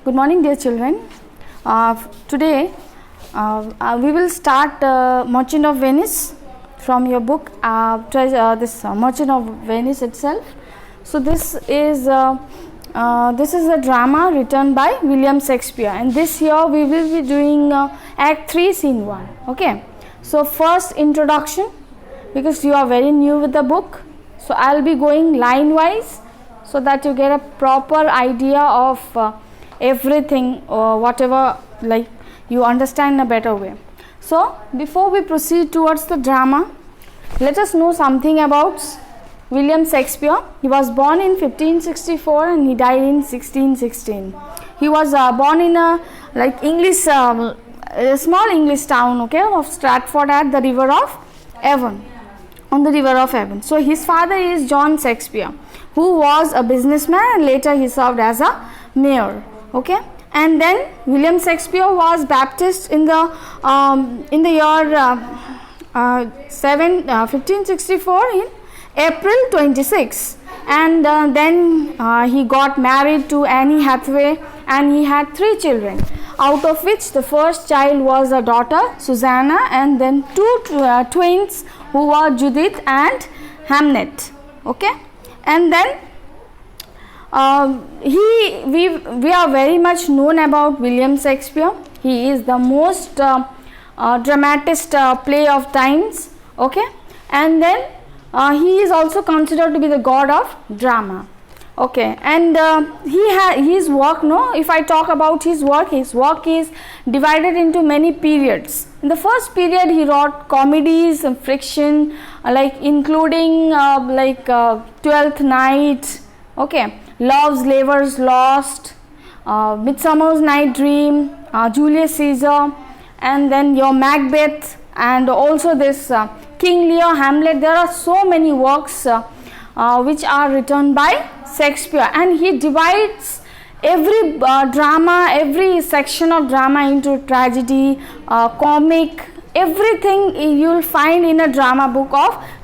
Good morning, dear children. Today we will start Merchant of Venice from your book, this Merchant of Venice itself. So this is a drama written by William Shakespeare, and this year we will be doing Act 3, Scene 1. Okay. So first introduction, because you are very new with the book, so I will be going line wise so that you get a proper idea of everything, whatever, like you understand in a better way. So before we proceed towards the drama, let us know something about William Shakespeare. He was born in 1564 and he died in 1616. He was born in a small English town, okay, of Stratford at the river of Avon, on the river of Avon. So his father is John Shakespeare, who was a businessman and later he served as a mayor. Okay, and then William Shakespeare was baptized in the year 1564 in April 26, and then he got married to Anne Hathaway and he had 3 children, out of which the first child was a daughter, Susanna, and then 2 twins who were Judith and Hamnet. Okay, and then we are very much known about William Shakespeare. He is the most dramatist play of times. Okay, and then he is also considered to be the god of drama. Okay, and his work, if I talk about his work is divided into many periods. In the first period he wrote comedies and fiction, including Twelfth Night, okay, Love's Labour's Lost, Midsummer's Night Dream, Julius Caesar, and then your Macbeth, and also this King Lear, Hamlet. There are so many works which are written by Shakespeare, and he divides every drama, every section of drama into tragedy, comic, everything you will find in a drama book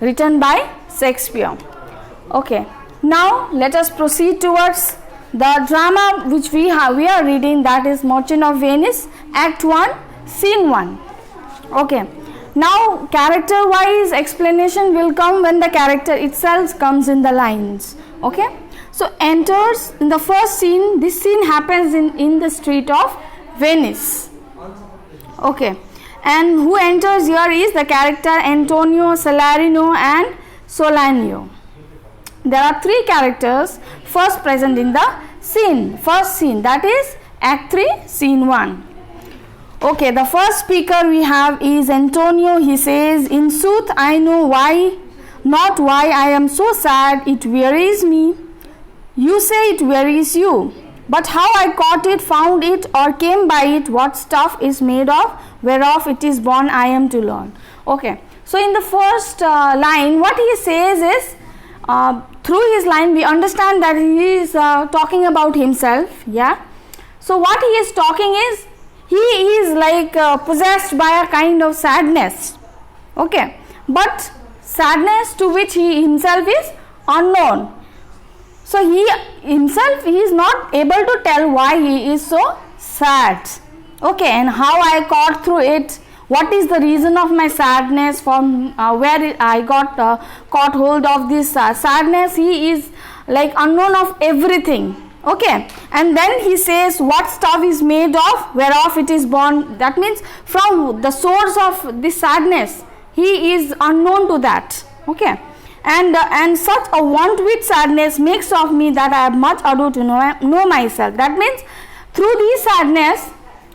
written by Shakespeare. Okay, now let us proceed towards the drama which we are reading, that is Merchant of Venice, Act 1, Scene 1. Okay, now character wise explanation will come when the character itself comes in the lines. Okay, so enters in the first scene. This scene happens in the street of Venice. Okay, and who enters here is the character Antonio, Salarino and Solanio. There are 3 characters first present in the first scene, that is Act 3, Scene 1. Okay, the first speaker we have is Antonio. He says, "In sooth, I know not why I am so sad, it wearies me. You say it wearies you, but how I caught it, found it, or came by it, what stuff is made of, whereof it is born, I am to learn." Okay, so in the first line, what he says is, through his line we understand that he is talking about himself. Yeah, so what he is talking is, he is possessed by a kind of sadness. Okay, but sadness to which he himself is unknown. So he is not able to tell why he is so sad. Okay, and how I caught through it, what is the reason of my sadness, from where I got caught hold of this sadness. He is unknown of everything. Okay, and then he says what stuff is made of, whereof it is born. That means from the source of this sadness he is unknown to that. Okay, and such a want with sadness makes of me that I have much ado to know myself. That means through this sadness,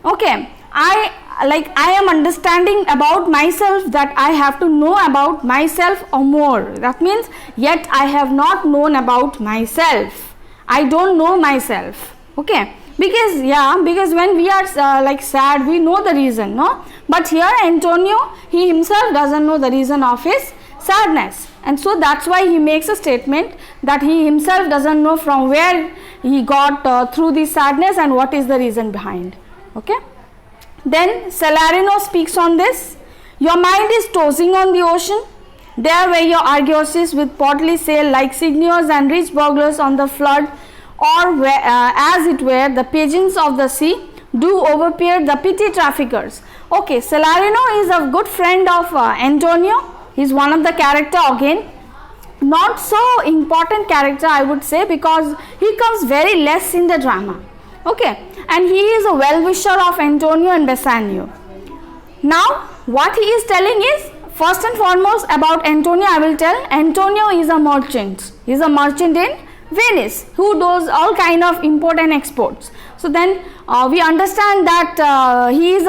okay, I am understanding about myself, that I have to know about myself or more. That means yet I have not known about myself. I don't know myself. Okay, because when we are sad, we know the reason, no? But here Antonio, he himself doesn't know the reason of his sadness, and so that's why he makes a statement that he himself doesn't know from where he got through this sadness and what is the reason behind. Okay, then Salarino speaks on this. "Your mind is tossing on the ocean. There were your argosies with portly sail, like signors and rich burglars on the flood. or as it were the pigeons of the sea do overpeer the petty traffickers. Okay, Salarino is a good friend of Antonio. He is one of the character again, not so important character I would say, because he comes very less in the drama. Okay, and he is a well-wisher of Antonio and Bassanio. Now what he is telling is, first and foremost about Antonio I will tell. Antonio is a merchant. He is a merchant in Venice who does all kind of import and exports. So then we understand that he is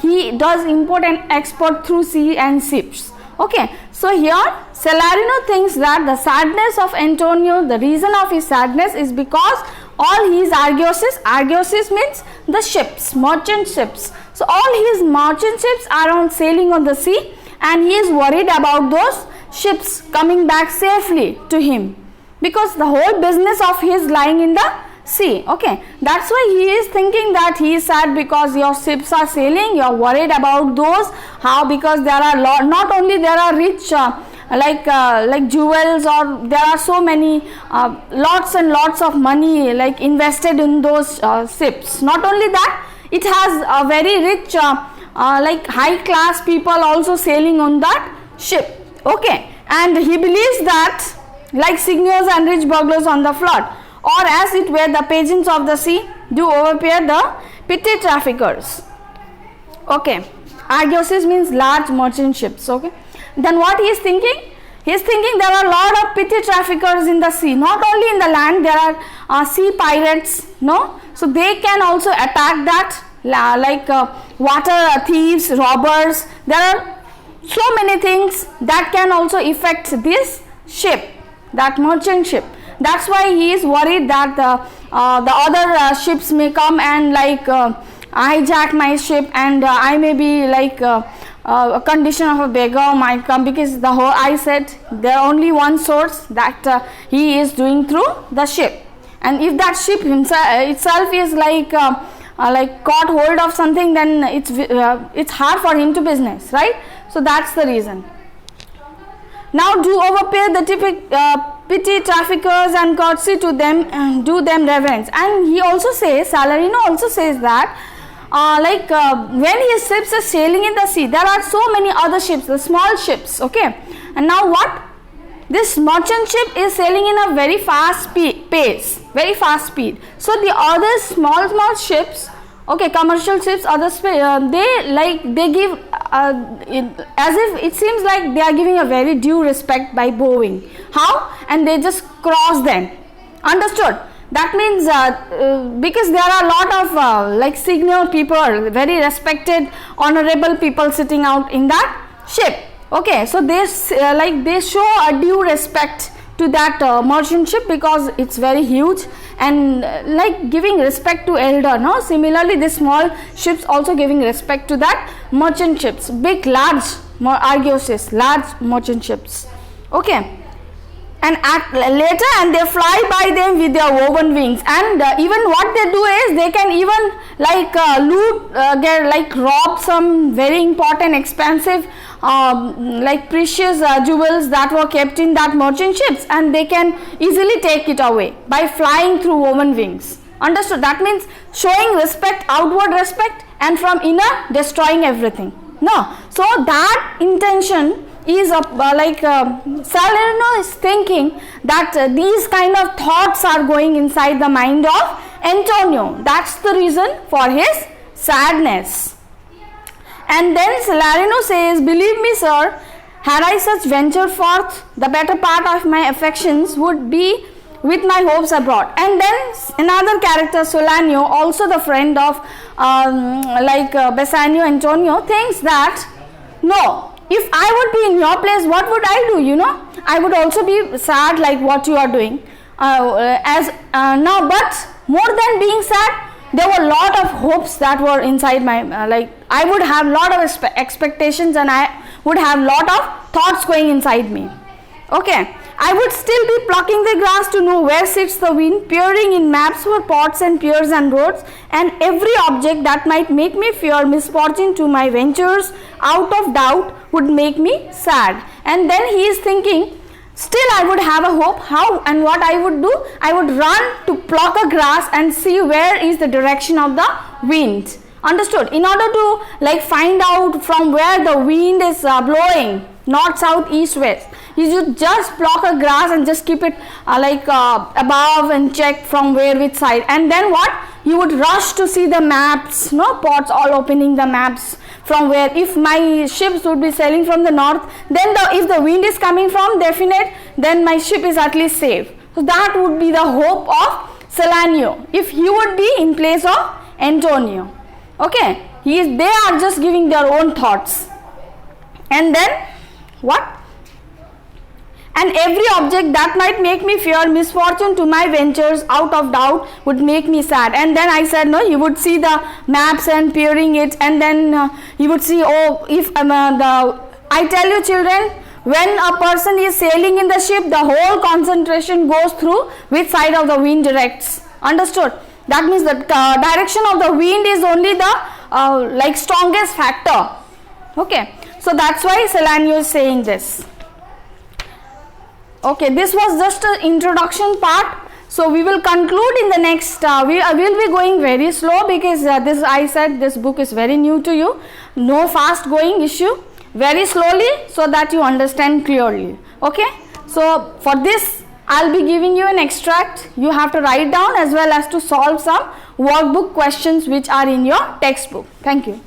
he does import and export through sea and ships. Okay, so here Salarino thinks that the sadness of Antonio, the reason of his sadness is because all his Argoses means the ships, merchant ships. So all his merchant ships are on sailing on the sea, and he is worried about those ships coming back safely to him, because the whole business of his lying in the sea. Okay, that's why he is thinking that he is sad because your ships are sailing. You are worried about those. How? Because there are not only there are rich like jewels, or there are so many lots and lots of money like invested in those ships. Not only that, it has a very rich like high class people also sailing on that ship. Okay, and he believes that like signors and rich burglars on the flood, or as it were the pigeons of the sea do overpeer the petty traffickers. Okay, Argoses means large merchant ships. Okay, then what he is thinking? He is thinking there are a lot of petty traffickers in the sea. Not only in the land, there are sea pirates. No, so they can also attack that, like water thieves, robbers. There are so many things that can also affect this ship, that merchant ship. That's why he is worried that the other ships may come and like hijack my ship, and I may be like a condition of a beggar might come, because the whole I said there are only one source that he is doing through the ship, and if that ship itself is like caught hold of something, then it's hard for him to business, right? So that's the reason. Now do overpay the petty traffickers and courtesy to them, and do them reverence. And he also says, Salarino also says that when his ships are sailing in the sea, there are so many other ships, the small ships. Okay, and now what? This merchant ship is sailing in a very fast pace, very fast speed. So the other small ships, okay, commercial ships, others they give as if it seems like they are giving a very due respect by bowing. How? And they just cross them. Understood? That means because there are a lot of like senior people, very respected, honorable people sitting out in that ship. Okay, so they they show a due respect to that merchant ship because it's very huge, and like giving respect to elder. No, similarly, the small ships also giving respect to that merchant ships, big, large Argoses, large merchant ships. Okay. And later, and they fly by them with their woven wings, and even what they do is they can even like loot, rob some very important, expensive, like precious jewels that were kept in that merchant ships, and they can easily take it away by flying through woven wings. Understood? That means showing respect, outward respect, and from inner destroying everything. No, so that intention is Salarino is thinking that these kind of thoughts are going inside the mind of Antonio. That's the reason for his sadness. And then Salarino says, "Believe me, sir, had I such ventured forth, the better part of my affections would be with my hopes abroad." And then another character, Solanio, also the friend of Bassanio Antonio, thinks that no, if I would be in your place, what would I do? You know, I would also be sad like what you are doing. Now, but more than being sad, there were a lot of hopes that were inside my I would have lot of expectations, and I would have lot of thoughts going inside me. Okay, I would still be plucking the grass to know where sits the wind, peering in maps for pots and piers and roads, and every object that might make me fear misfortune to my ventures, out of doubt, would make me sad. And then he is thinking still I would have a hope. How and what I would do? I would run to pluck a grass and see where is the direction of the wind. Understood? In order to like find out from where the wind is blowing, north, south, east, west, you should just pluck a grass and just keep it above and check from where, which side, and then what? You would rush to see the maps, no, pots all opening the maps from where, if my ships would be sailing from the north, then if the wind is coming from definite, then my ship is at least safe. So that would be the hope of Celanio if he would be in place of Antonio. Okay, they are just giving their own thoughts. And then what? And every object that might make me fear misfortune to my ventures out of doubt would make me sad. And then I said, no, you would see the maps and peering it, and then you would see, oh, if I tell you children, when a person is sailing in the ship, the whole concentration goes through which side of the wind directs. Understood? That means the direction of the wind is only the strongest factor. Okay, so that's why Celanio is saying this. Okay, this was just an introduction part. So we will conclude in the next. We will be going very slow because I said this book is very new to you. No fast going issue. Very slowly so that you understand clearly. Okay. So for this, I'll be giving you an extract. You have to write down as well as to solve some workbook questions which are in your textbook. Thank you.